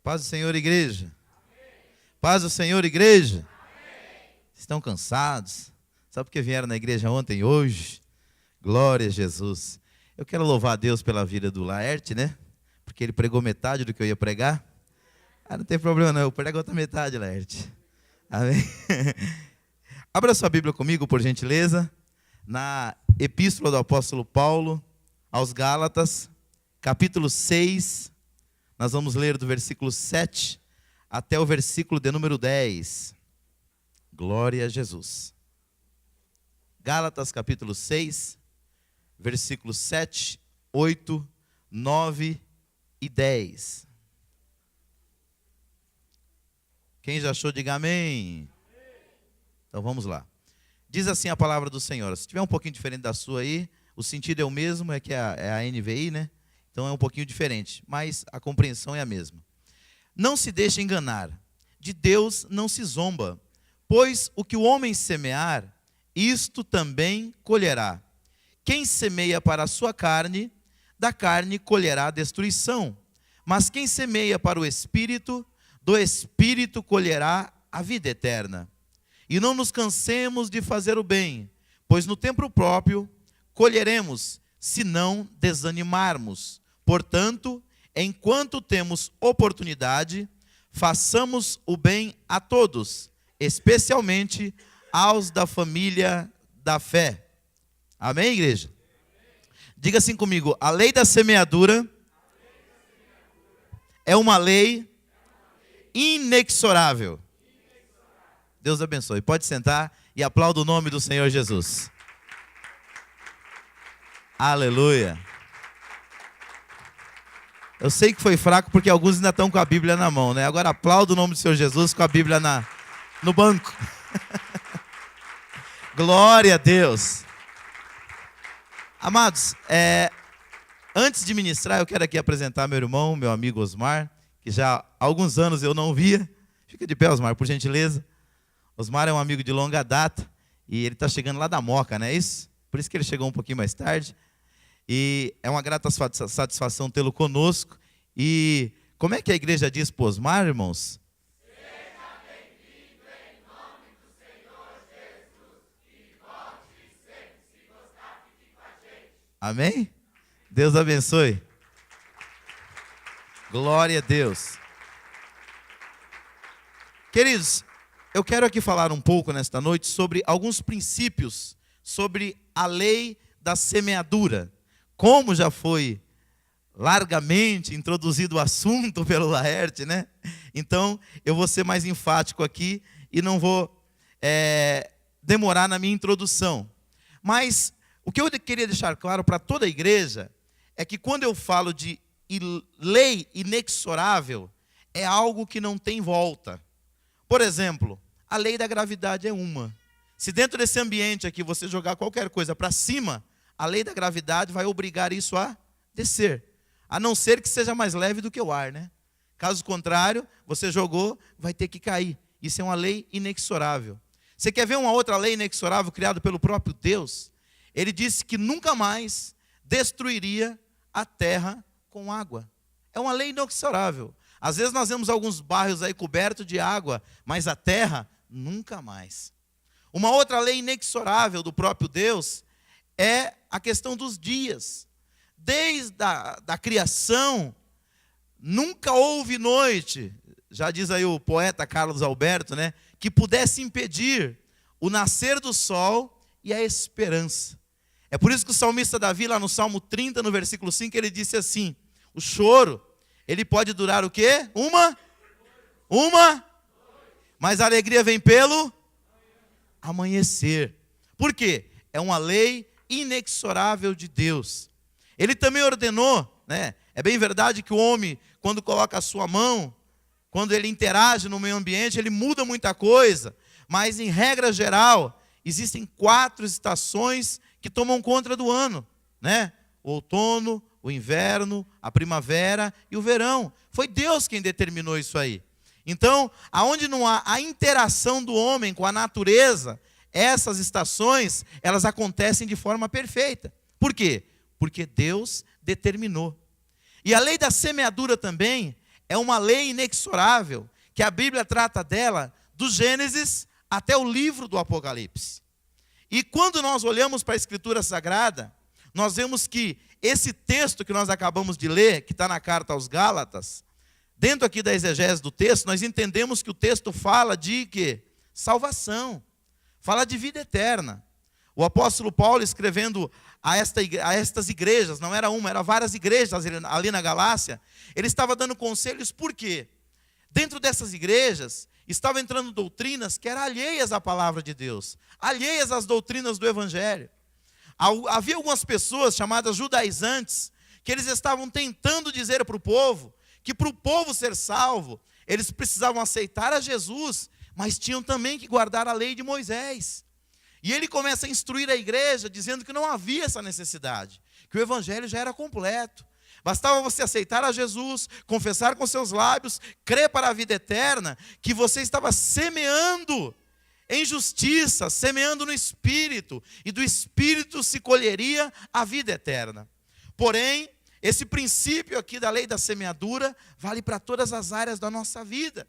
Paz do Senhor, igreja. Amém. Paz do Senhor, igreja. Amém. Estão cansados? Sabe por que vieram na igreja ontem e hoje? Glória a Jesus. Eu quero louvar a Deus pela vida do Laerte, né? Porque ele pregou metade do que eu ia pregar. Não tem problema não, eu prego outra metade, Laerte. Amém? Abra sua Bíblia comigo, por gentileza, na Epístola do Apóstolo Paulo aos Gálatas, capítulo 6, nós vamos ler do versículo 7 até o versículo de número 10. Glória a Jesus. Gálatas, capítulo 6, versículos 7, 8, 9 e 10. Quem já achou, diga amém. Então vamos lá. Diz assim a palavra do Senhor. Se tiver um pouquinho diferente da sua aí, o sentido é o mesmo, é que é a NVI, né? Então é um pouquinho diferente, mas a compreensão é a mesma. Não se deixe enganar, de Deus não se zomba, pois o que o homem semear, isto também colherá. Quem semeia para a sua carne, da carne colherá destruição. Mas quem semeia para o Espírito, do Espírito colherá a vida eterna. E não nos cansemos de fazer o bem, pois no tempo próprio colheremos, se não desanimarmos. Portanto, enquanto temos oportunidade, façamos o bem a todos, especialmente aos da família da fé. Amém, igreja? Diga assim comigo: a lei da semeadura é uma lei inexorável. Deus abençoe. Pode sentar e aplauda o nome do Senhor Jesus. Aleluia. Eu sei que foi fraco porque alguns ainda estão com a Bíblia na mão, né? Agora aplauda o nome do Senhor Jesus com a Bíblia no banco. Glória a Deus. Amados, antes de ministrar, eu quero aqui apresentar meu irmão, meu amigo Osmar, que já há alguns anos eu não via. Fica de pé, Osmar, por gentileza. Osmar é um amigo de longa data e ele está chegando lá da Moca, não é isso? Por isso que ele chegou um pouquinho mais tarde. E é uma grata satisfação tê-lo conosco. E como é que a igreja diz para Osmar, irmãos? Seja bem-vindo em nome do Senhor Jesus e volte sempre, se gostar, fique com a gente. Amém? Deus abençoe. Glória a Deus. Queridos, eu quero aqui falar um pouco nesta noite sobre alguns princípios, sobre a lei da semeadura. Como já foi largamente introduzido o assunto pelo Laerte, né? Então, eu vou ser mais enfático aqui e não vou demorar na minha introdução. Mas o que eu queria deixar claro para toda a igreja é que quando eu falo de lei inexorável, é algo que não tem volta. Por exemplo, a lei da gravidade é uma. Se dentro desse ambiente aqui você jogar qualquer coisa para cima, a lei da gravidade vai obrigar isso a descer. A não ser que seja mais leve do que o ar, né? Caso contrário, você jogou, vai ter que cair. Isso é uma lei inexorável. Você quer ver uma outra lei inexorável criada pelo próprio Deus? Ele disse que nunca mais destruiria a terra com água. É uma lei inexorável. Às vezes nós vemos alguns bairros aí cobertos de água, mas a terra nunca mais. Uma outra lei inexorável do próprio Deus é a questão dos dias. Desde a criação, nunca houve noite, já diz aí o poeta Carlos Alberto, né, que pudesse impedir o nascer do sol e a esperança. É por isso que o salmista Davi, lá no Salmo 30, no versículo 5, ele disse assim: o choro, ele pode durar o quê? Uma, mas a alegria vem pelo amanhecer. Por quê? É uma lei inexorável de Deus. Ele também ordenou, né? É bem verdade que o homem, quando coloca a sua mão, quando ele interage no meio ambiente, ele muda muita coisa, mas em regra geral, existem 4 estações que tomam conta do ano, né? O outono, o inverno, a primavera e o verão. Foi Deus quem determinou isso aí. Então, aonde não há a interação do homem com a natureza, essas estações, elas acontecem de forma perfeita. Por quê? Porque Deus determinou. E a lei da semeadura também é uma lei inexorável, que a Bíblia trata dela do Gênesis até o livro do Apocalipse. E quando nós olhamos para a Escritura Sagrada, nós vemos que esse texto que nós acabamos de ler, que está na carta aos Gálatas, dentro aqui da exegese do texto, nós entendemos que o texto fala de quê? Salvação, fala de vida eterna. O apóstolo Paulo, escrevendo a estas igrejas, não era uma, eram várias igrejas ali na Galácia, ele estava dando conselhos, por quê? Dentro dessas igrejas, estavam entrando doutrinas que eram alheias à palavra de Deus, alheias às doutrinas do Evangelho. Havia algumas pessoas chamadas judaizantes, que eles estavam tentando dizer para o povo, que para o povo ser salvo, eles precisavam aceitar a Jesus, mas tinham também que guardar a lei de Moisés. E ele começa a instruir a igreja, dizendo que não havia essa necessidade, que o Evangelho já era completo. Bastava você aceitar a Jesus, confessar com seus lábios, crer para a vida eterna, que você estava semeando em justiça, semeando no Espírito, e do Espírito se colheria a vida eterna. Porém, esse princípio aqui da lei da semeadura vale para todas as áreas da nossa vida.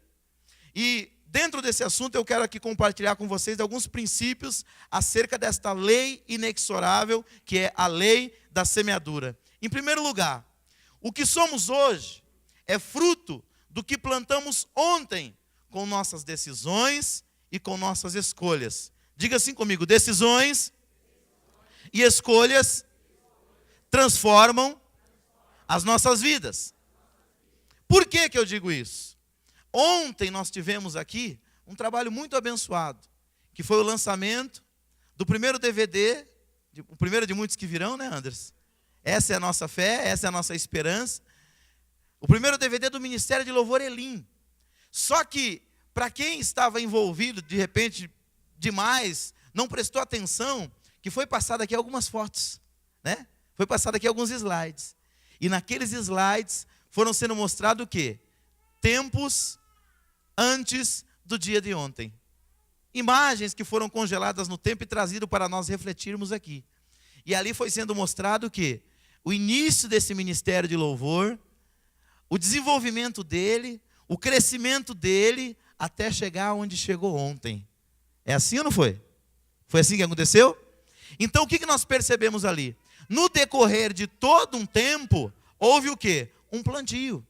E dentro desse assunto eu quero aqui compartilhar com vocês alguns princípios acerca desta lei inexorável, que é a lei da semeadura. Em primeiro lugar, o que somos hoje é fruto do que plantamos ontem com nossas decisões e com nossas escolhas. Diga assim comigo: decisões e escolhas transformam as nossas vidas. Por que eu digo isso? Ontem nós tivemos aqui um trabalho muito abençoado, que foi o lançamento do primeiro DVD, o primeiro de muitos que virão, né, Anderson? Essa é a nossa fé, essa é a nossa esperança. O primeiro DVD do Ministério de Louvor Elim. Só que, para quem estava envolvido, de repente, demais, não prestou atenção, que foi passado aqui algumas fotos, né? Foi passado aqui alguns slides. E naqueles slides foram sendo mostrados o quê? Tempos antes do dia de ontem. Imagens que foram congeladas no tempo e trazidas para nós refletirmos aqui. E ali foi sendo mostrado o quê? O início desse ministério de louvor, o desenvolvimento dele, o crescimento dele, até chegar onde chegou ontem. É assim ou não foi? Foi assim que aconteceu? Então o que nós percebemos ali? No decorrer de todo um tempo, houve o quê? Um plantio.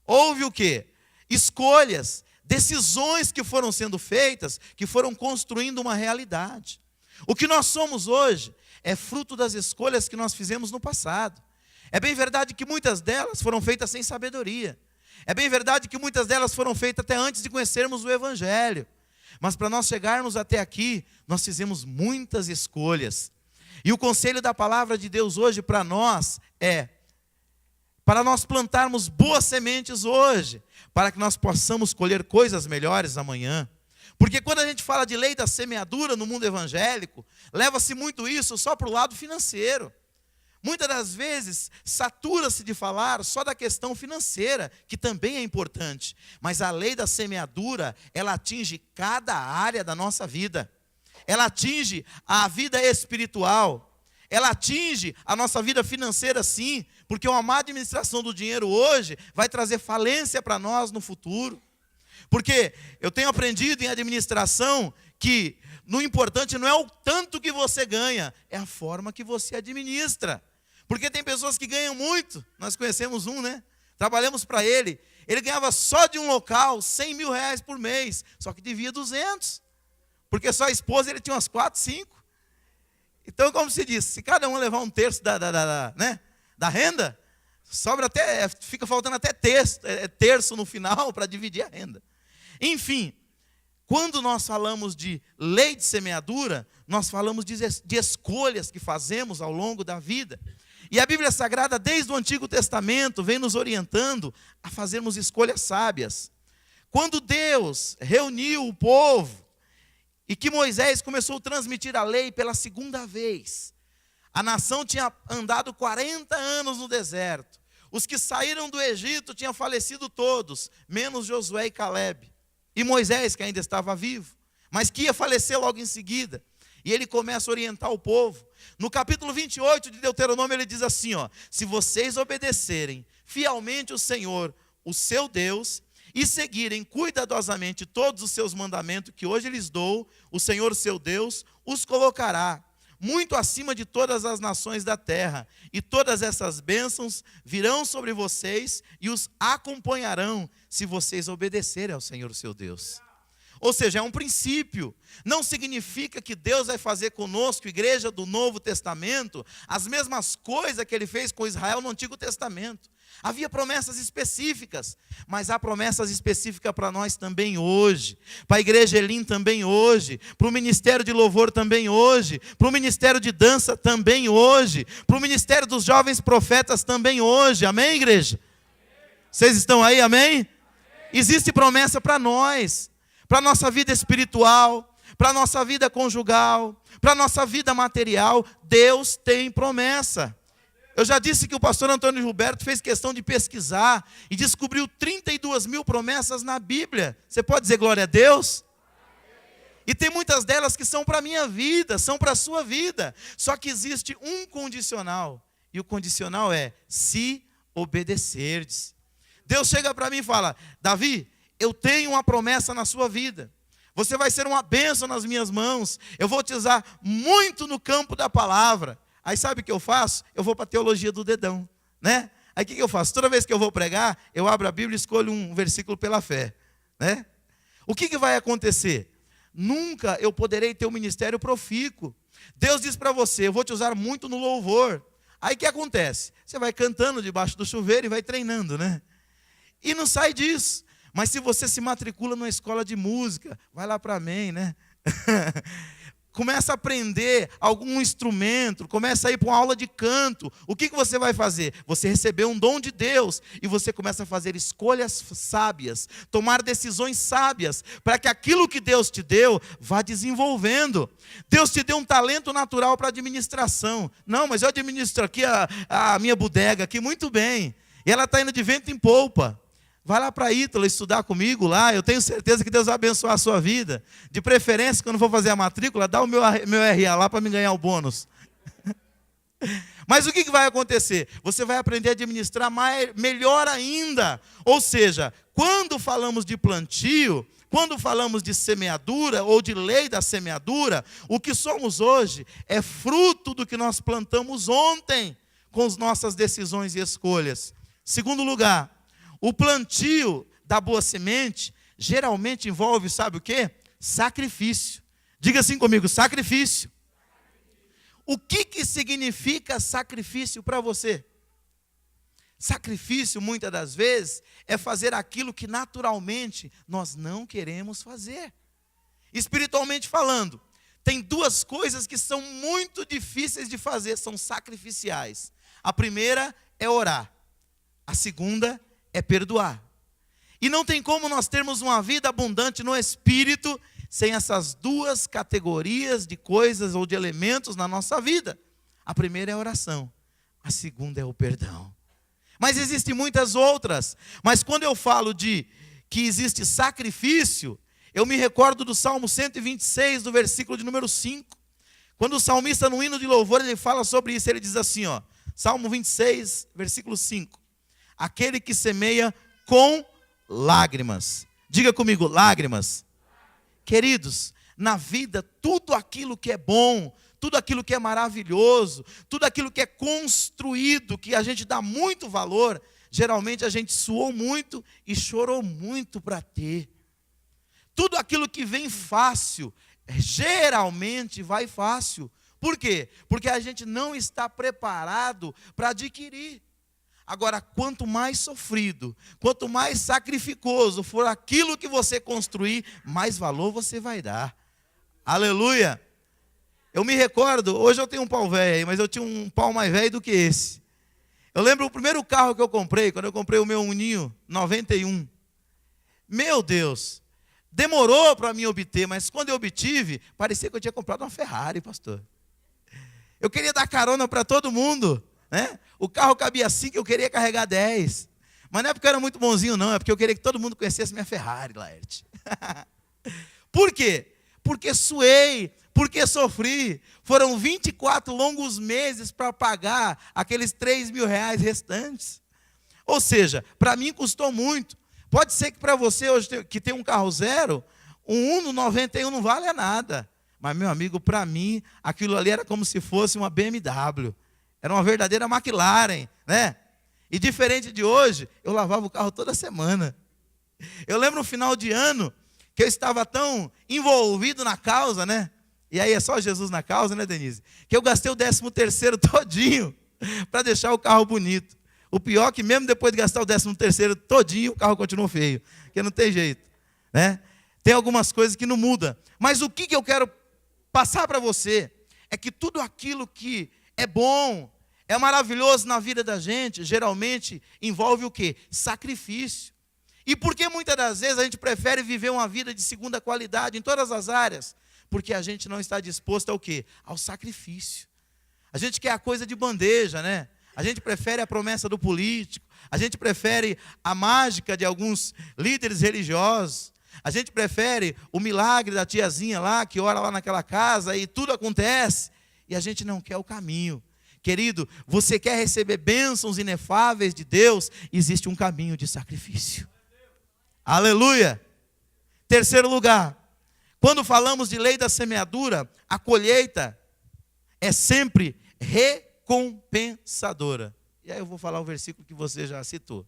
Houve o quê? Escolhas, decisões que foram sendo feitas, que foram construindo uma realidade. O que nós somos hoje é fruto das escolhas que nós fizemos no passado. É bem verdade que muitas delas foram feitas sem sabedoria. É bem verdade que muitas delas foram feitas até antes de conhecermos o Evangelho. Mas para nós chegarmos até aqui, nós fizemos muitas escolhas. E o conselho da palavra de Deus hoje para nós é, para nós plantarmos boas sementes hoje, para que nós possamos colher coisas melhores amanhã. Porque quando a gente fala de lei da semeadura no mundo evangélico, leva-se muito isso só para o lado financeiro. Muitas das vezes, satura-se de falar só da questão financeira, que também é importante. Mas a lei da semeadura, ela atinge cada área da nossa vida. Ela atinge a vida espiritual. Ela atinge a nossa vida financeira, sim, porque uma má administração do dinheiro hoje vai trazer falência para nós no futuro. Porque eu tenho aprendido em administração que no importante não é o tanto que você ganha, é a forma que você administra. Porque tem pessoas que ganham muito, nós conhecemos um, né? Trabalhamos para ele, ele ganhava só de um local 100 mil reais por mês, só que devia 200, porque só a esposa ele tinha umas 4, 5. Então, como se diz, se cada um levar um terço da renda, sobra até, fica faltando até terço no final para dividir a renda. Enfim, quando nós falamos de lei de semeadura, nós falamos de escolhas que fazemos ao longo da vida. E a Bíblia Sagrada, desde o Antigo Testamento, vem nos orientando a fazermos escolhas sábias. Quando Deus reuniu o povo, e que Moisés começou a transmitir a lei pela segunda vez, a nação tinha andado 40 anos no deserto. Os que saíram do Egito tinham falecido todos, menos Josué e Calebe. E Moisés, que ainda estava vivo, mas que ia falecer logo em seguida. E ele começa a orientar o povo. No capítulo 28 de Deuteronômio, ele diz assim, ó: se vocês obedecerem fielmente o Senhor, o seu Deus, e seguirem cuidadosamente todos os seus mandamentos que hoje lhes dou, o Senhor seu Deus os colocará muito acima de todas as nações da terra, e todas essas bênçãos virão sobre vocês e os acompanharão, se vocês obedecerem ao Senhor seu Deus. Ou seja, é um princípio. Não significa que Deus vai fazer conosco, igreja do Novo Testamento, as mesmas coisas que Ele fez com Israel no Antigo Testamento. Havia promessas específicas, mas há promessas específicas para nós também hoje, para a igreja Elim também hoje, para o ministério de louvor também hoje, para o ministério de dança também hoje, para o ministério dos jovens profetas também hoje, amém, igreja? Vocês estão aí, amém? Existe promessa para nós, para a nossa vida espiritual, para a nossa vida conjugal, para a nossa vida material. Deus tem promessa. Eu já disse que o pastor Antônio Gilberto fez questão de pesquisar e descobriu 32 mil promessas na Bíblia. Você pode dizer glória a Deus? E tem muitas delas que são para a minha vida, são para a sua vida. Só que existe um condicional, e o condicional é: se obedecerdes. Deus chega para mim e fala: Davi, eu tenho uma promessa na sua vida. Você vai ser uma bênção nas minhas mãos. Eu vou te usar muito no campo da palavra. Aí sabe o que eu faço? Eu vou para a teologia do dedão, né? Aí o que eu faço? Toda vez que eu vou pregar, eu abro a Bíblia e escolho um versículo pela fé, né? O que vai acontecer? Nunca eu poderei ter um ministério profícuo. Deus diz para você: eu vou te usar muito no louvor. Aí o que acontece? Você vai cantando debaixo do chuveiro e vai treinando, né? E não sai disso. Mas se você se matricula numa escola de música, vai lá para a MEM, né? Começa a aprender algum instrumento, começa a ir para uma aula de canto. O que você vai fazer? Você recebeu um dom de Deus e você começa a fazer escolhas sábias, tomar decisões sábias, para que aquilo que Deus te deu vá desenvolvendo. Deus te deu um talento natural para administração. Não, mas eu administro aqui a minha bodega aqui muito bem, e ela está indo de vento em polpa. Vai lá para Ítalo estudar comigo lá, eu tenho certeza que Deus vai abençoar a sua vida. De preferência, quando for fazer a matrícula, dá o meu RA lá para me ganhar o bônus. Mas o que vai acontecer? Você vai aprender a administrar melhor ainda. Ou seja, quando falamos de plantio, quando falamos de semeadura ou de lei da semeadura, o que somos hoje é fruto do que nós plantamos ontem, com as nossas decisões e escolhas. Segundo lugar, o plantio da boa semente geralmente envolve, sabe o quê? Sacrifício. Diga assim comigo: sacrifício. O que significa sacrifício para você? Sacrifício, muitas das vezes, é fazer aquilo que naturalmente nós não queremos fazer. Espiritualmente falando, tem duas coisas que são muito difíceis de fazer, são sacrificiais. A primeira é orar. A segunda é perdoar. E não tem como nós termos uma vida abundante no Espírito sem essas duas categorias de coisas ou de elementos na nossa vida. A primeira é a oração, a segunda é o perdão. Mas existem muitas outras. Mas quando eu falo de que existe sacrifício, eu me recordo do Salmo 126, do versículo de número 5. Quando o salmista, no hino de louvor, ele fala sobre isso, ele diz assim, ó, Salmo 26, versículo 5. Aquele que semeia com lágrimas. Diga comigo, lágrimas. Queridos, na vida, tudo aquilo que é bom, tudo aquilo que é maravilhoso, tudo aquilo que é construído, que a gente dá muito valor, geralmente a gente suou muito e chorou muito para ter. Tudo aquilo que vem fácil, geralmente vai fácil. Por quê? Porque a gente não está preparado para adquirir. Agora, quanto mais sofrido, quanto mais sacrificoso for aquilo que você construir, mais valor você vai dar. Aleluia! Eu me recordo, hoje eu tenho um pau velho aí, mas eu tinha um pau mais velho do que esse. Eu lembro o primeiro carro que eu comprei, quando eu comprei o meu Uninho 91. Meu Deus, demorou para mim obter, mas quando eu obtive, parecia que eu tinha comprado uma Ferrari, pastor. Eu queria dar carona para todo mundo, né? O carro cabia 5, eu queria carregar 10. Mas não é porque eu era muito bonzinho, não. É porque eu queria que todo mundo conhecesse minha Ferrari, Laerte. Por quê? Porque suei, porque sofri. Foram 24 longos meses para pagar aqueles 3 mil reais restantes. Ou seja, para mim custou muito. Pode ser que para você hoje que tem um carro zero, um Uno 91 não vale nada. Mas, meu amigo, para mim, aquilo ali era como se fosse uma BMW. Era uma verdadeira McLaren, né? E diferente de hoje, eu lavava o carro toda semana. Eu lembro no final de ano, que eu estava tão envolvido na causa, né? E aí é só Jesus na causa, né, Denise? Que eu gastei o 13º todinho para deixar o carro bonito. O pior é que mesmo depois de gastar o 13º todinho, o carro continuou feio. Porque não tem jeito, né? Tem algumas coisas que não mudam. Mas o que eu quero passar para você é que tudo aquilo que é bom, é maravilhoso na vida da gente, geralmente envolve o quê? Sacrifício. E por que muitas das vezes a gente prefere viver uma vida de segunda qualidade em todas as áreas? Porque a gente não está disposto ao quê? Ao sacrifício. A gente quer a coisa de bandeja, né? A gente prefere a promessa do político, a gente prefere a mágica de alguns líderes religiosos, a gente prefere o milagre da tiazinha lá, que ora lá naquela casa e tudo acontece, e a gente não quer o caminho. Querido, você quer receber bênçãos inefáveis de Deus, existe um caminho de sacrifício. Aleluia! Terceiro lugar, quando falamos de lei da semeadura, a colheita é sempre recompensadora. E aí eu vou falar o versículo que você já citou.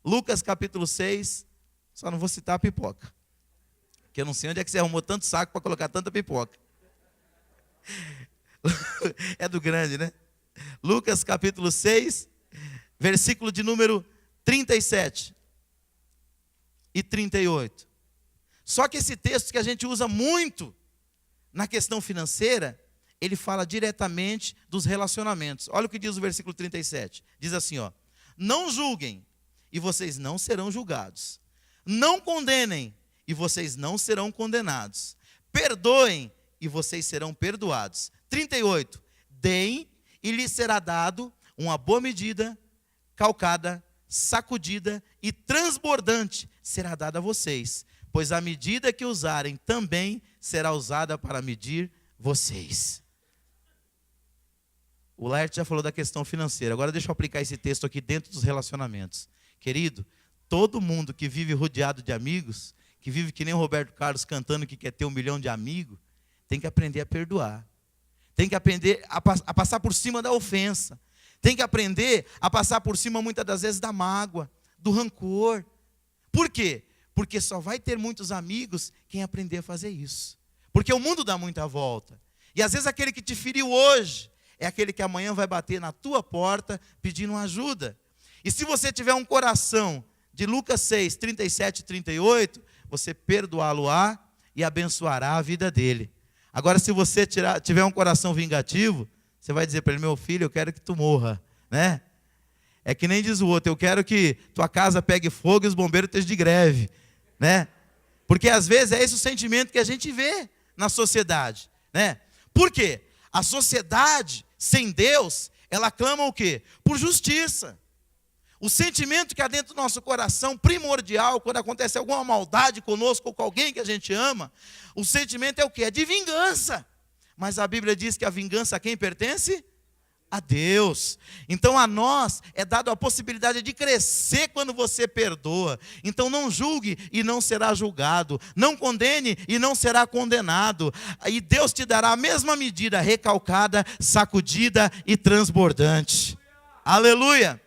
Lucas capítulo 6, só não vou citar a pipoca, porque eu não sei onde é que você arrumou tanto saco para colocar tanta pipoca. É do grande, né? Lucas capítulo 6, versículo de número 37 e 38. Só que esse texto que a gente usa muito na questão financeira, ele fala diretamente dos relacionamentos. Olha o que diz o versículo 37. Diz assim, ó: não julguem, e vocês não serão julgados. Não condenem, e vocês não serão condenados. Perdoem, e vocês serão perdoados. 38. Deem, e lhes será dado uma boa medida, calcada, sacudida e transbordante será dada a vocês. Pois a medida que usarem também será usada para medir vocês. O Laerte já falou da questão financeira. Agora deixa eu aplicar esse texto aqui dentro dos relacionamentos. Querido, todo mundo que vive rodeado de amigos, que vive que nem o Roberto Carlos cantando que quer ter 1 milhão de amigos, tem que aprender a perdoar. Tem que aprender a passar por cima da ofensa. Tem que aprender a passar por cima muitas das vezes da mágoa, do rancor. Por quê? Porque só vai ter muitos amigos quem aprender a fazer isso. Porque o mundo dá muita volta. E às vezes aquele que te feriu hoje é aquele que amanhã vai bater na tua porta pedindo ajuda. E se você tiver um coração de Lucas 6, 37 e 38, você perdoá-lo-á e abençoará a vida dele. Agora, se você tiver um coração vingativo, você vai dizer para ele: meu filho, eu quero que tu morra, né? É que nem diz o outro: eu quero que tua casa pegue fogo e os bombeiros estejam de greve, né? Porque às vezes é esse o sentimento que a gente vê na sociedade, né? Por quê? A sociedade sem Deus, ela clama o quê? Por justiça. O sentimento que há dentro do nosso coração, primordial, quando acontece alguma maldade conosco ou com alguém que a gente ama, o sentimento é o quê? É de vingança. Mas a Bíblia diz que a vingança a quem pertence? A Deus. Então a nós é dado a possibilidade de crescer quando você perdoa. Então não julgue e não será julgado. Não condene e não será condenado. E Deus te dará a mesma medida, recalcada, sacudida e transbordante. Aleluia!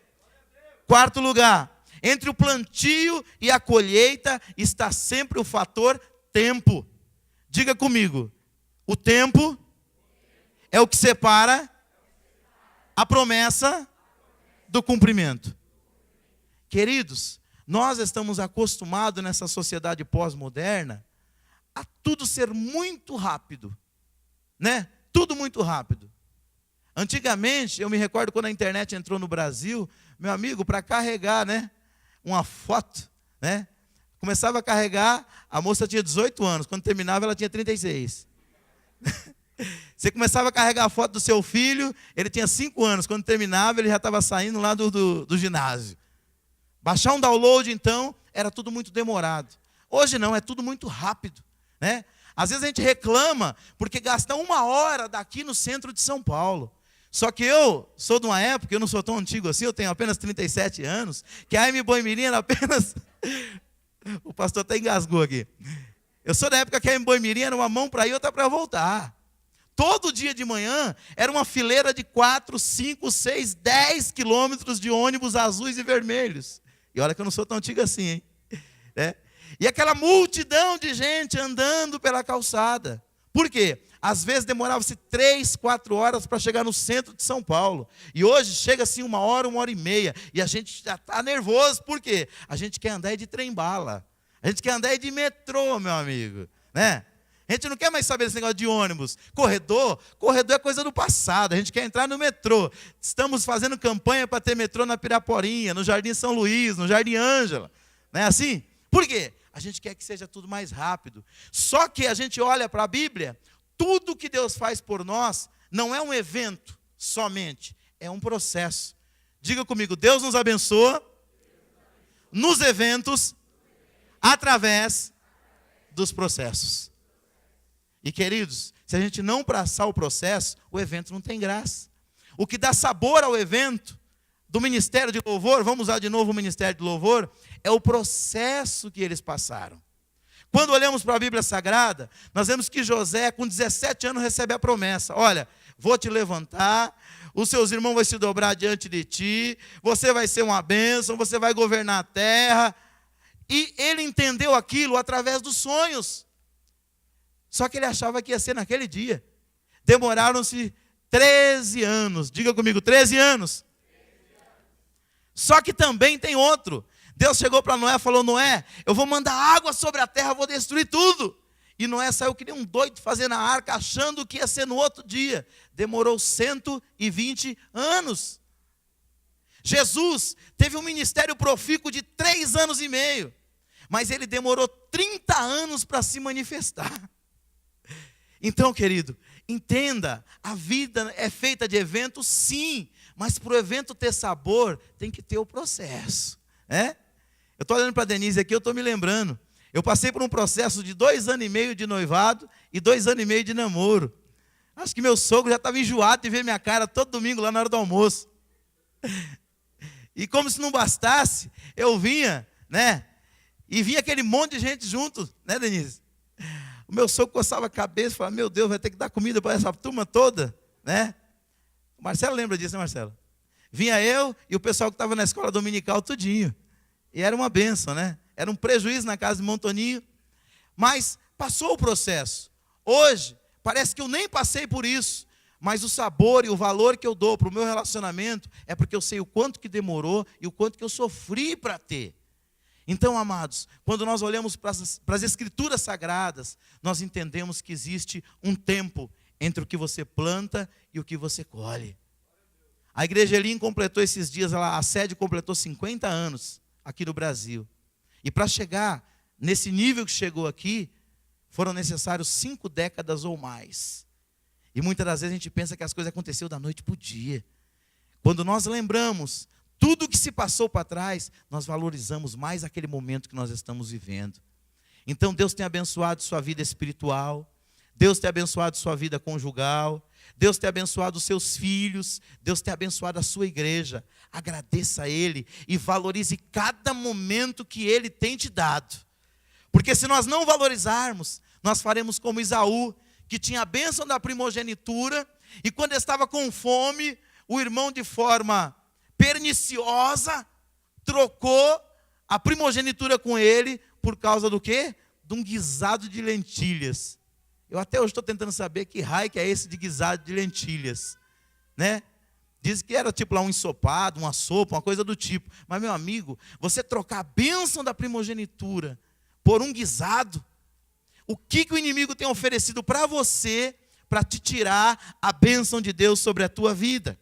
Quarto lugar, entre o plantio e a colheita está sempre o fator tempo. Diga comigo: o tempo é o que separa a promessa do cumprimento. Queridos, nós estamos acostumados nessa sociedade pós-moderna a tudo ser muito rápido, né? Tudo muito rápido. Antigamente, eu me recordo quando a internet entrou no Brasil, meu amigo, para carregar, né, uma foto, né, começava a carregar, a moça tinha 18 anos, quando terminava ela tinha 36. Você começava a carregar a foto do seu filho, ele tinha 5 anos, quando terminava ele já estava saindo lá do ginásio. Baixar um download, então, era tudo muito demorado. Hoje não, é tudo muito rápido, né? Às vezes a gente reclama porque gasta 1 hora daqui no centro de São Paulo. Só que eu sou de uma época, eu não sou tão antigo assim, eu tenho apenas 37 anos, que a AM Boimirim era apenas... O pastor até engasgou aqui. Eu sou da época que a AM Boimirim era uma mão para ir e outra para voltar. Todo dia de manhã era uma fileira de 4, 5, 6, 10 quilômetros de ônibus azuis e vermelhos. E olha que eu não sou tão antigo assim, hein? E aquela multidão de gente andando pela calçada. Por quê? Às vezes demorava-se 3, 4 horas para chegar no centro de São Paulo. E hoje chega assim 1 hora, 1h30. E a gente já está nervoso. Por quê? A gente quer andar de trem-bala. A gente quer andar de metrô, meu amigo. Né? A gente não quer mais saber desse negócio de ônibus. Corredor é coisa do passado. A gente quer entrar no metrô. Estamos fazendo campanha para ter metrô na Piraporinha, no Jardim São Luís, no Jardim Ângela. Não é assim? Por quê? A gente quer que seja tudo mais rápido. Só que a gente olha para a Bíblia, tudo que Deus faz por nós não é um evento somente, é um processo. Diga comigo, Deus nos abençoa nos eventos através dos processos. E queridos, se a gente não passar o processo, o evento não tem graça. O que dá sabor ao evento do ministério de louvor, vamos usar de novo o ministério de louvor, é o processo que eles passaram. Quando olhamos para a Bíblia Sagrada, nós vemos que José, com 17 anos, recebe a promessa. Olha, vou te levantar, os seus irmãos vão se dobrar diante de ti, você vai ser uma bênção, você vai governar a terra. E ele entendeu aquilo através dos sonhos. Só que ele achava que ia ser naquele dia. Demoraram-se 13 anos. Diga comigo, 13 anos. Só que também tem outro. Deus chegou para Noé e falou, Noé, eu vou mandar água sobre a terra, vou destruir tudo. E Noé saiu que nem um doido fazendo a arca, achando que ia ser no outro dia. Demorou 120 anos. Jesus teve um ministério profícuo de 3 anos e meio. Mas ele demorou 30 anos para se manifestar. Então, querido, entenda, a vida é feita de eventos, sim. Mas para o evento ter sabor, tem que ter o processo. Eu estou olhando para a Denise aqui, eu estou me lembrando. Eu passei por um processo de 2 anos e meio de noivado e 2 anos e meio de namoro. Acho que meu sogro já estava enjoado de ver minha cara todo domingo lá na hora do almoço. E como se não bastasse, eu vinha, e vinha aquele monte de gente junto, Denise? O meu sogro coçava a cabeça e falava, meu Deus, vai ter que dar comida para essa turma toda, O Marcelo lembra disso, né, Marcelo? Vinha eu e o pessoal que estava na escola dominical tudinho. E era uma bênção, Era um prejuízo na casa de Montoninho. Mas passou o processo. Hoje, parece que eu nem passei por isso. Mas o sabor e o valor que eu dou para o meu relacionamento é porque eu sei o quanto que demorou e o quanto que eu sofri para ter. Então, amados, quando nós olhamos para as Escrituras Sagradas, nós entendemos que existe um tempo entre o que você planta e o que você colhe. A Igreja Elim completou esses dias, a sede completou 50 anos aqui no Brasil. E para chegar nesse nível que chegou aqui, foram necessários 5 décadas ou mais. E muitas das vezes a gente pensa que as coisas aconteceram da noite para o dia. Quando nós lembramos tudo o que se passou para trás, nós valorizamos mais aquele momento que nós estamos vivendo. Então Deus tem abençoado sua vida espiritual, Deus tem abençoado sua vida conjugal, Deus tem abençoado os seus filhos, Deus tem abençoado a sua igreja. Agradeça a Ele e valorize cada momento que Ele tem te dado. Porque se nós não valorizarmos, nós faremos como Esaú, que tinha a bênção da primogenitura, e quando estava com fome, o irmão de forma perniciosa trocou a primogenitura com ele por causa do quê? De um guisado de lentilhas. Eu até hoje estou tentando saber que raio que é esse de guisado de lentilhas, Diz que era tipo lá um ensopado, uma sopa, uma coisa do tipo. Mas, meu amigo, você trocar a bênção da primogenitura por um guisado, o que o inimigo tem oferecido para você, para te tirar a bênção de Deus sobre a tua vida?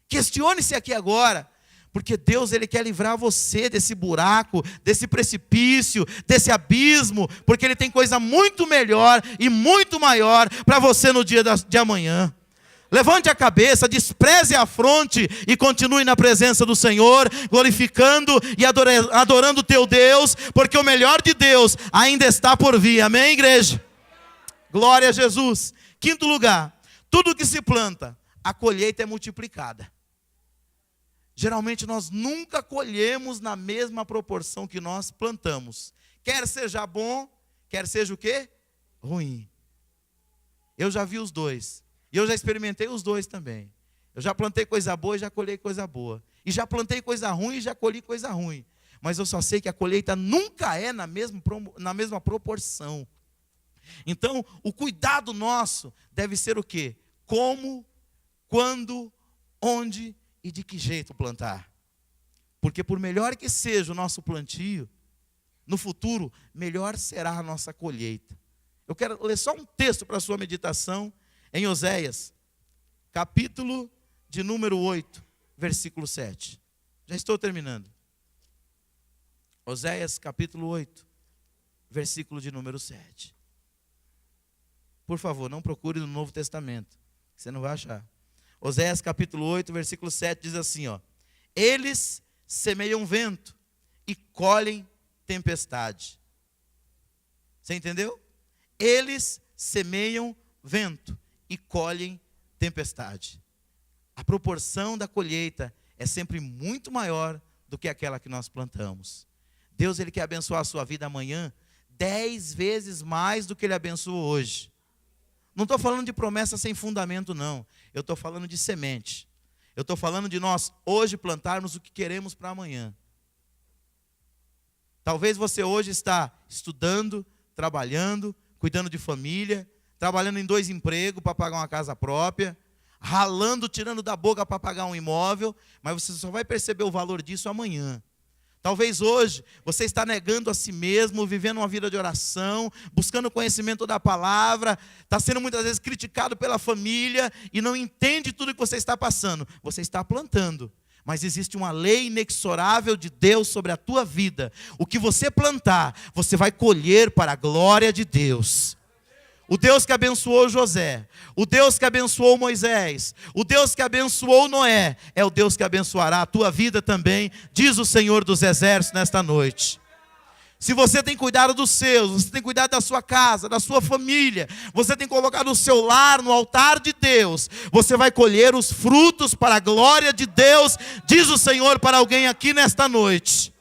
Questione-se aqui agora, porque Deus Ele quer livrar você desse buraco, desse precipício, desse abismo, porque Ele tem coisa muito melhor e muito maior para você no dia de amanhã. Levante a cabeça, despreze a fronte e continue na presença do Senhor, glorificando e adorando o teu Deus, porque o melhor de Deus ainda está por vir. Amém, igreja? Glória a Jesus. 5º lugar, tudo que se planta a colheita é multiplicada. Geralmente nós nunca colhemos na mesma proporção que nós plantamos. Quer seja bom, quer seja o quê? Ruim. Eu já vi os dois. E eu já experimentei os dois também. Eu já plantei coisa boa e já colhei coisa boa. E já plantei coisa ruim e já colhi coisa ruim. Mas eu só sei que a colheita nunca é na mesma proporção. Então, o cuidado nosso deve ser o quê? Como, quando, onde e de que jeito plantar. Porque por melhor que seja o nosso plantio, no futuro, melhor será a nossa colheita. Eu quero ler só um texto para a sua meditação, em Oséias, capítulo de número 8, versículo 7. Já estou terminando. Oséias, capítulo 8, versículo de número 7. Por favor, não procure no Novo Testamento, você não vai achar. Oséias, capítulo 8, versículo 7 diz assim, ó: eles semeiam vento e colhem tempestade. Você entendeu? Eles semeiam vento e colhem tempestade. A proporção da colheita é sempre muito maior do que aquela que nós plantamos. Deus, Ele quer abençoar a sua vida amanhã 10 vezes mais do que Ele abençoou hoje. Não estou falando de promessa sem fundamento, não. Eu estou falando de semente. Eu estou falando de nós hoje plantarmos o que queremos para amanhã. Talvez você hoje está estudando, trabalhando, cuidando de família, trabalhando em 2 empregos para pagar uma casa própria, ralando, tirando da boca para pagar um imóvel, mas você só vai perceber o valor disso amanhã. Talvez hoje você está negando a si mesmo, vivendo uma vida de oração, buscando conhecimento da palavra, está sendo muitas vezes criticado pela família e não entende tudo que você está passando. Você está plantando, mas existe uma lei inexorável de Deus sobre a tua vida. O que você plantar, você vai colher para a glória de Deus. O Deus que abençoou José, o Deus que abençoou Moisés, o Deus que abençoou Noé, é o Deus que abençoará a tua vida também, diz o Senhor dos Exércitos nesta noite. Se você tem cuidado dos seus, você tem cuidado da sua casa, da sua família, você tem colocado o seu lar no altar de Deus, você vai colher os frutos para a glória de Deus, diz o Senhor para alguém aqui nesta noite.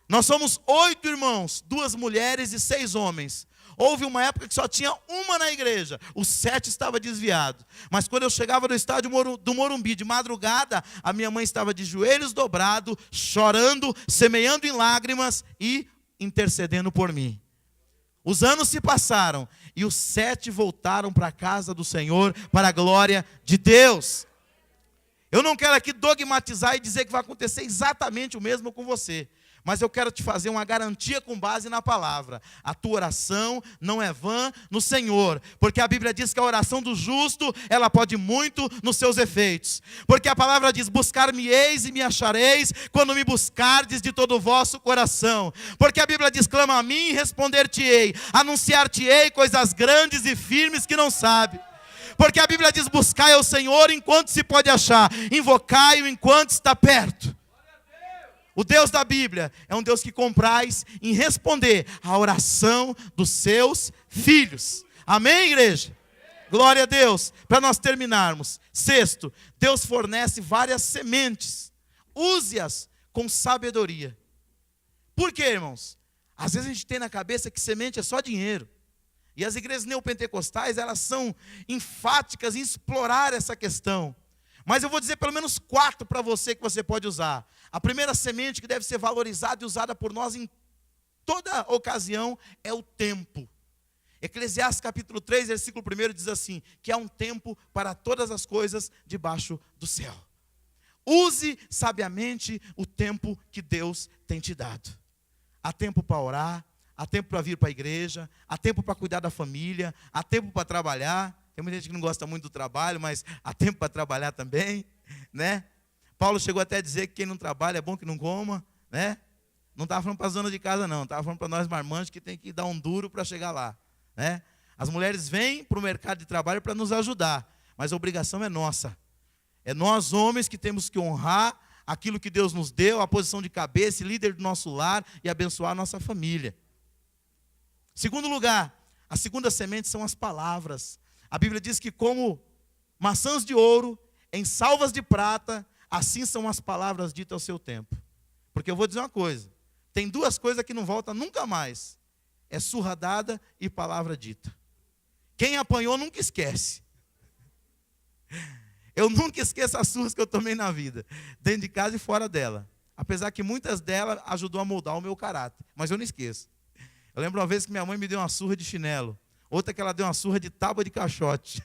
Nós somos 8 irmãos, 2 mulheres e 6 homens. Houve uma época que só tinha uma na igreja, os 7 estavam desviados. Mas quando eu chegava no estádio do Morumbi de madrugada, a minha mãe estava de joelhos dobrados, chorando, semeando em lágrimas e intercedendo por mim. Os anos se passaram e os 7 voltaram para a casa do Senhor, para a glória de Deus. Eu não quero aqui dogmatizar e dizer que vai acontecer exatamente o mesmo com você. Mas eu quero te fazer uma garantia com base na palavra. A tua oração não é vã no Senhor. Porque a Bíblia diz que a oração do justo, ela pode muito nos seus efeitos. Porque a palavra diz, buscar-me-eis e me achareis, quando me buscardes de todo o vosso coração. Porque a Bíblia diz, clama a mim e responder-te-ei, anunciar-te-ei coisas grandes e firmes que não sabe. Porque a Bíblia diz, buscai ao Senhor enquanto se pode achar, invocai-o enquanto está perto. O Deus da Bíblia é um Deus que compraz em responder à oração dos seus filhos. Amém, igreja? Glória a Deus. Para nós terminarmos. 6º, Deus fornece várias sementes. Use-as com sabedoria. Por quê, irmãos? Às vezes a gente tem na cabeça que semente é só dinheiro. E as igrejas neopentecostais, elas são enfáticas em explorar essa questão. Mas eu vou dizer pelo menos 4 para você que você pode usar. A primeira semente que deve ser valorizada e usada por nós em toda ocasião é o tempo. Eclesiastes capítulo 3, versículo 1 diz assim, que há um tempo para todas as coisas debaixo do céu. Use sabiamente o tempo que Deus tem te dado. Há tempo para orar, há tempo para vir para a igreja, há tempo para cuidar da família, há tempo para trabalhar. Tem muita gente que não gosta muito do trabalho, mas há tempo para trabalhar também, né? Paulo chegou até a dizer que quem não trabalha é bom que não coma, né? Não estava falando para a zona de casa, não. Estava falando para nós marmanjos que tem que dar um duro para chegar lá, né? As mulheres vêm para o mercado de trabalho para nos ajudar, mas a obrigação é nossa. É nós homens que temos que honrar aquilo que Deus nos deu, a posição de cabeça e líder do nosso lar e abençoar a nossa família. Segundo lugar, a segunda semente são as palavras. A Bíblia diz que como maçãs de ouro, em salvas de prata, assim são as palavras ditas ao seu tempo. Porque eu vou dizer uma coisa, tem duas coisas que não voltam nunca mais. É surra dada e palavra dita. Quem apanhou nunca esquece. Eu nunca esqueço as surras que eu tomei na vida, dentro de casa e fora dela. Apesar que muitas delas ajudou a moldar o meu caráter, mas eu não esqueço. Eu lembro uma vez que minha mãe me deu uma surra de chinelo, outra que ela deu uma surra de tábua de caixote.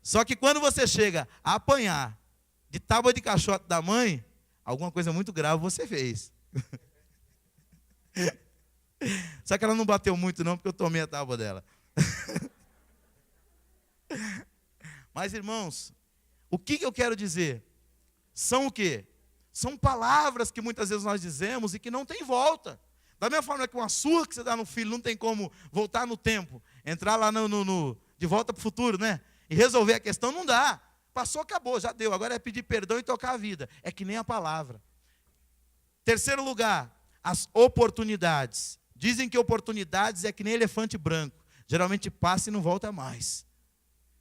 Só que quando você chega a apanhar de tábua de caixote da mãe, alguma coisa muito grave você fez. Só que ela não bateu muito não, porque eu tomei a tábua dela. Mas, irmãos, o que eu quero dizer? São o quê? São palavras que muitas vezes nós dizemos e que não tem volta. Da mesma forma que uma surra que você dá no filho não tem como voltar no tempo, entrar lá de volta para o futuro, né? E resolver a questão, não dá. Passou, acabou, já deu. Agora é pedir perdão e tocar a vida. É que nem a palavra. Terceiro lugar, as oportunidades. Dizem que oportunidades é que nem elefante branco. Geralmente passa e não volta mais.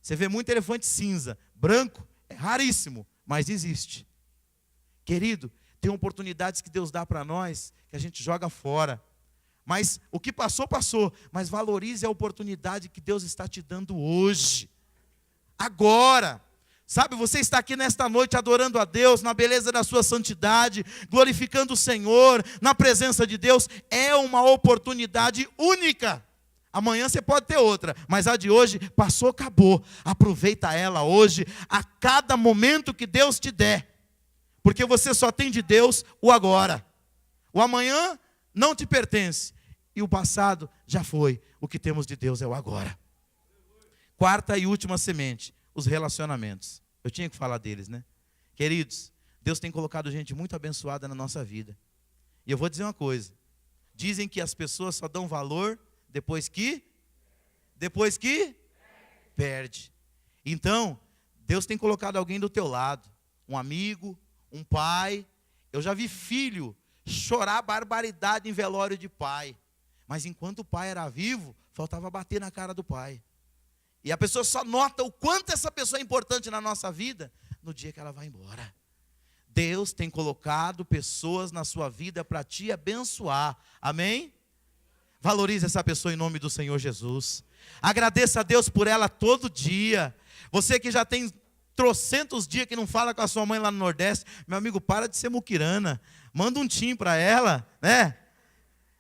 Você vê muito elefante cinza. Branco é raríssimo, mas existe. Querido, tem oportunidades que Deus dá para nós, que a gente joga fora. Mas o que passou, passou. Mas valorize a oportunidade que Deus está te dando hoje. Agora. Sabe, você está aqui nesta noite adorando a Deus, na beleza da sua santidade, glorificando o Senhor, na presença de Deus. É uma oportunidade única. Amanhã você pode ter outra, mas a de hoje passou, acabou. Aproveita ela hoje, a cada momento que Deus te der. Porque você só tem de Deus o agora. O amanhã não te pertence. E o passado já foi. O que temos de Deus é o agora. Quarta e última semente, os relacionamentos. Eu tinha que falar deles, né? Queridos, Deus tem colocado gente muito abençoada na nossa vida. E eu vou dizer uma coisa. Dizem que as pessoas só dão valor depois que perde. Então, Deus tem colocado alguém do teu lado. Um amigo, um pai. Eu já vi filho chorar barbaridade em velório de pai. Mas enquanto o pai era vivo, faltava bater na cara do pai. E a pessoa só nota o quanto essa pessoa é importante na nossa vida no dia que ela vai embora. Deus tem colocado pessoas na sua vida para te abençoar. Amém? Valorize essa pessoa em nome do Senhor Jesus. Agradeça a Deus por ela todo dia. Você que já tem trocentos dias que não fala com a sua mãe lá no Nordeste, meu amigo, para de ser muquirana. Manda um TIM para ela, né?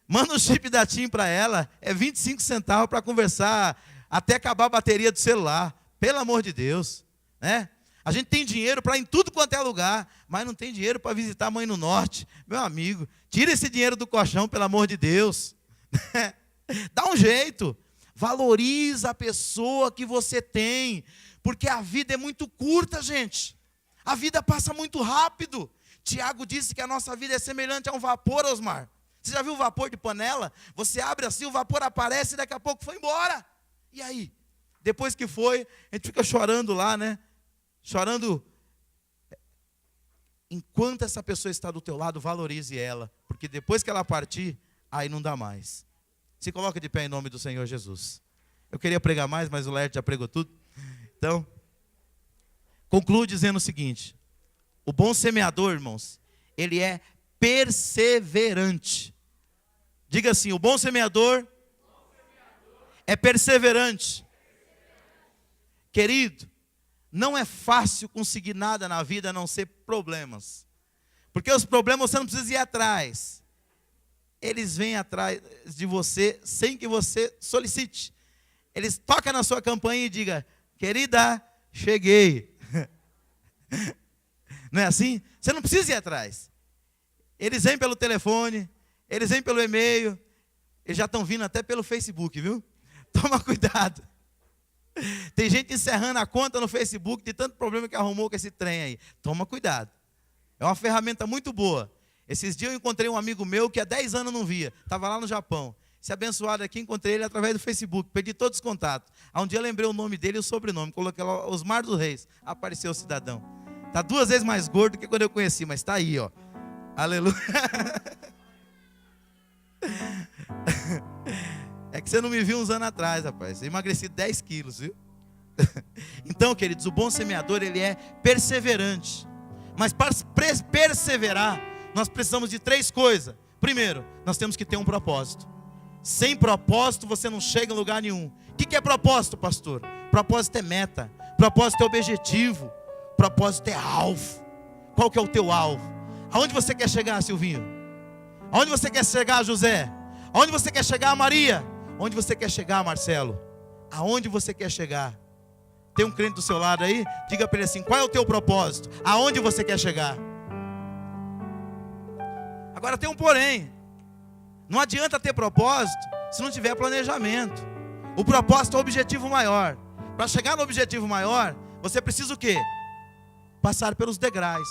Manda um chip da TIM para ela. É 25 centavos para conversar até acabar a bateria do celular. Pelo amor de Deus, né? A gente tem dinheiro para ir em tudo quanto é lugar, mas não tem dinheiro para visitar a mãe no norte. Meu amigo, tira esse dinheiro do colchão, pelo amor de Deus. Dá um jeito. Valoriza a pessoa que você tem, porque a vida é muito curta, gente. A vida passa muito rápido. Tiago disse que a nossa vida é semelhante a um vapor, Osmar. Você já viu o vapor de panela? Você abre assim, o vapor aparece e daqui a pouco foi embora. E aí? Depois que foi, a gente fica chorando lá, né? Chorando. Enquanto essa pessoa está do teu lado, valorize ela. Porque depois que ela partir, aí não dá mais. Se coloca de pé em nome do Senhor Jesus. Eu queria pregar mais, mas o Lerte já pregou tudo. Então, concluo dizendo o seguinte. O bom semeador, irmãos, ele é perseverante. Diga assim, o bom semeador é perseverante. Querido, não é fácil conseguir nada na vida a não ser problemas. Porque os problemas você não precisa ir atrás. Eles vêm atrás de você sem que você solicite. Eles tocam na sua campainha e digam, querida, cheguei. Não é assim? Você não precisa ir atrás. Eles vêm pelo telefone, eles vêm pelo e-mail, eles já estão vindo até pelo Facebook, viu? Toma cuidado. Tem gente encerrando a conta no Facebook de tanto problema que arrumou com esse trem aí. Toma cuidado. É uma ferramenta muito boa. Esses dias eu encontrei um amigo meu que há 10 anos não via. Estava lá no Japão. Esse abençoado aqui, encontrei ele através do Facebook. Perdi todos os contatos. Aí um dia eu lembrei o nome dele e o sobrenome. Coloquei lá, Osmar dos Reis. Apareceu o cidadão. Está 2 vezes mais gordo do que quando eu conheci, mas está aí, ó. Aleluia. É que você não me viu uns anos atrás, rapaz. Eu emagreci 10 quilos, viu? Então, queridos, o bom semeador, ele é perseverante. Mas para perseverar, nós precisamos de 3 coisas. Primeiro, nós temos que ter um propósito. Sem propósito, você não chega em lugar nenhum. O que é propósito, pastor? Propósito é meta. Propósito é objetivo. Propósito é alvo. Qual que é o teu alvo? Aonde você quer chegar, Silvinho? Aonde você quer chegar, José? Aonde você quer chegar, Maria? Onde você quer chegar, Marcelo? Aonde você quer chegar? Tem um crente do seu lado aí? Diga para ele assim: qual é o teu propósito? Aonde você quer chegar? Agora tem um porém. Não adianta ter propósito se não tiver planejamento. O propósito é o objetivo maior. Para chegar no objetivo maior, você precisa o quê? Passar pelos degraus.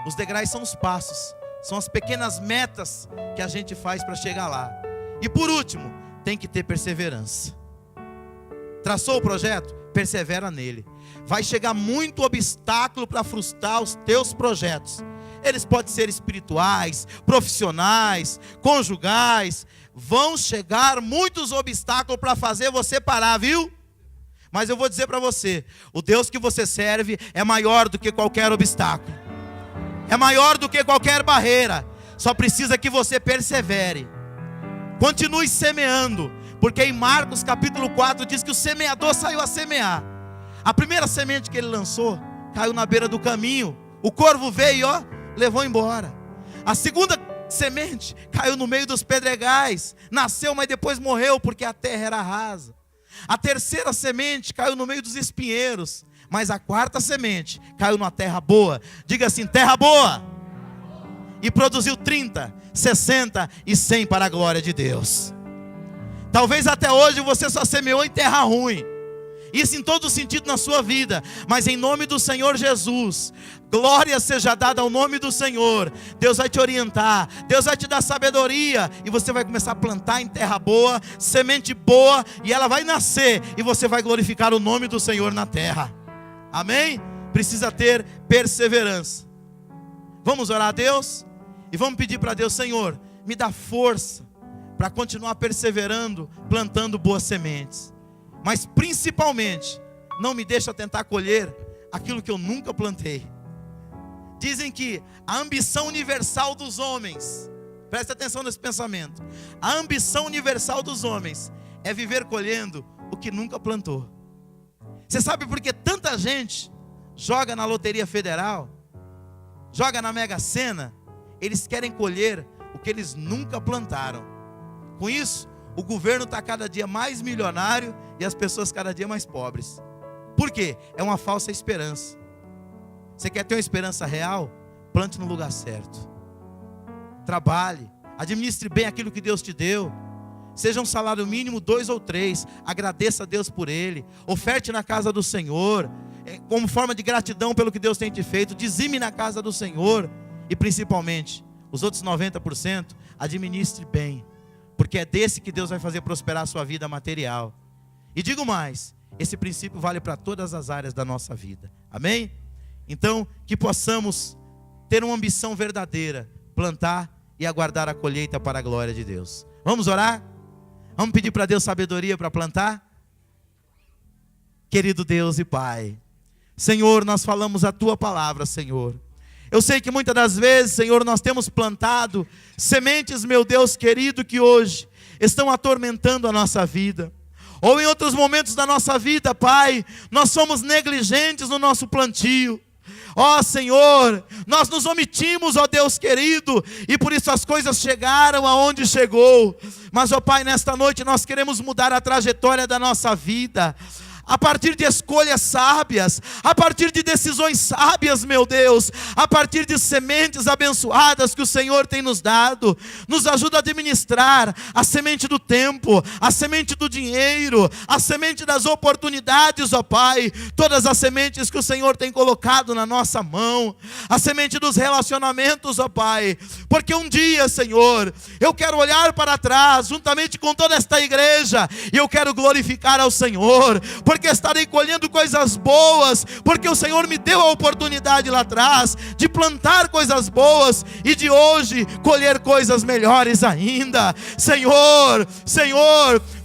Os degraus são os passos, são as pequenas metas que a gente faz para chegar lá. E por último, tem que ter perseverança. Traçou o projeto? Persevera nele. Vai chegar muito obstáculo para frustrar os teus projetos. Eles podem ser espirituais, profissionais, conjugais. Vão chegar muitos obstáculos para fazer você parar, viu? Mas eu vou dizer para você, o Deus que você serve é maior do que qualquer obstáculo. É maior do que qualquer barreira. Só precisa que você persevere. Continue semeando. Porque em Marcos capítulo 4 diz que o semeador saiu a semear. A primeira semente que ele lançou caiu na beira do caminho. O corvo veio, levou embora. A segunda semente caiu no meio dos pedregais. Nasceu, mas depois morreu porque a terra era rasa. A terceira semente caiu no meio dos espinheiros. Mas a quarta semente caiu numa terra boa. Diga assim: terra boa. E produziu 30, 60 e 100 para a glória de Deus. Talvez até hoje você só semeou em terra ruim. Isso em todo sentido na sua vida. Mas em nome do Senhor Jesus, glória seja dada ao nome do Senhor. Deus vai te orientar, Deus vai te dar sabedoria. E você vai começar a plantar em terra boa, semente boa. E ela vai nascer. E você vai glorificar o nome do Senhor na terra. Amém? Precisa ter perseverança. Vamos orar a Deus? E vamos pedir para Deus: Senhor, me dá força para continuar perseverando, plantando boas sementes. Mas principalmente, não me deixa tentar colher aquilo que eu nunca plantei. Dizem que a ambição universal dos homens, preste atenção nesse pensamento, a ambição universal dos homens é viver colhendo o que nunca plantou. Você sabe por que tanta gente joga na loteria federal, joga na Mega Sena? Eles querem colher o que eles nunca plantaram. Com isso, o governo está cada dia mais milionário e as pessoas cada dia mais pobres. Por quê? É uma falsa esperança. Você quer ter uma esperança real? Plante no lugar certo. Trabalhe, administre bem aquilo que Deus te deu. Seja um salário mínimo 2 ou 3, agradeça a Deus por ele. Oferte na casa do Senhor, como forma de gratidão pelo que Deus tem te feito. Dizime na casa do Senhor. E principalmente, os outros 90%, administre bem. Porque é desse que Deus vai fazer prosperar a sua vida material. E digo mais, esse princípio vale para todas as áreas da nossa vida. Amém? Então, que possamos ter uma ambição verdadeira, plantar e aguardar a colheita para a glória de Deus. Vamos orar? Vamos pedir para Deus sabedoria para plantar? Querido Deus e Pai, Senhor, nós falamos a Tua palavra, Senhor. Eu sei que muitas das vezes, Senhor, nós temos plantado sementes, meu Deus querido, que hoje estão atormentando a nossa vida. Ou em outros momentos da nossa vida, Pai, nós somos negligentes no nosso plantio. Ó Senhor, nós nos omitimos, ó Deus querido, e por isso as coisas chegaram aonde chegou. Mas, ó Pai, nesta noite nós queremos mudar a trajetória da nossa vida. A partir de escolhas sábias, a partir de decisões sábias, meu Deus, a partir de sementes abençoadas que o Senhor tem nos dado. Nos ajuda a administrar a semente do tempo, a semente do dinheiro, a semente das oportunidades, ó Pai. Todas as sementes que o Senhor tem colocado na nossa mão, a semente dos relacionamentos, ó Pai. Porque um dia, Senhor, eu quero olhar para trás, juntamente com toda esta igreja, e eu quero glorificar ao Senhor, porque estarei colhendo coisas boas, porque o Senhor me deu a oportunidade lá atrás de plantar coisas boas e de hoje colher coisas melhores ainda. Senhor,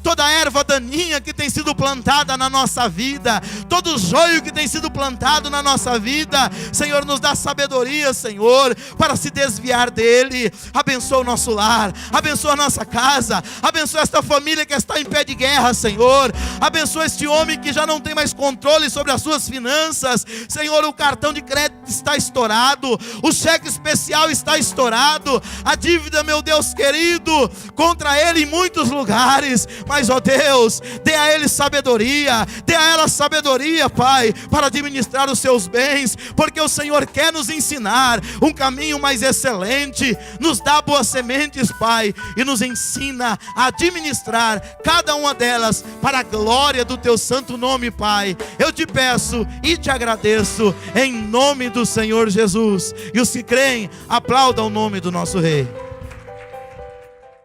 toda erva daninha que tem sido plantada na nossa vida, todo joio que tem sido plantado na nossa vida, Senhor, nos dá sabedoria, Senhor, para se desviar dele. Abençoa o nosso lar, abençoa a nossa casa, abençoa esta família que está em pé de guerra, Senhor. Abençoa este homem que já não tem mais controle sobre as suas finanças, Senhor. O cartão de crédito está estourado, o cheque especial está estourado, a dívida, meu Deus querido, contra ele em muitos lugares. Mas, ó Deus, dê a ele sabedoria, dê a ela sabedoria, Pai, para administrar os seus bens, porque o Senhor quer nos ensinar um caminho mais excelente. Nos dá boas sementes, Pai, e nos ensina a administrar cada uma delas para a glória do teu santo nome, Pai. Eu te peço e te agradeço em nome do Senhor Jesus. E os que creem, aplaudam o nome do nosso Rei.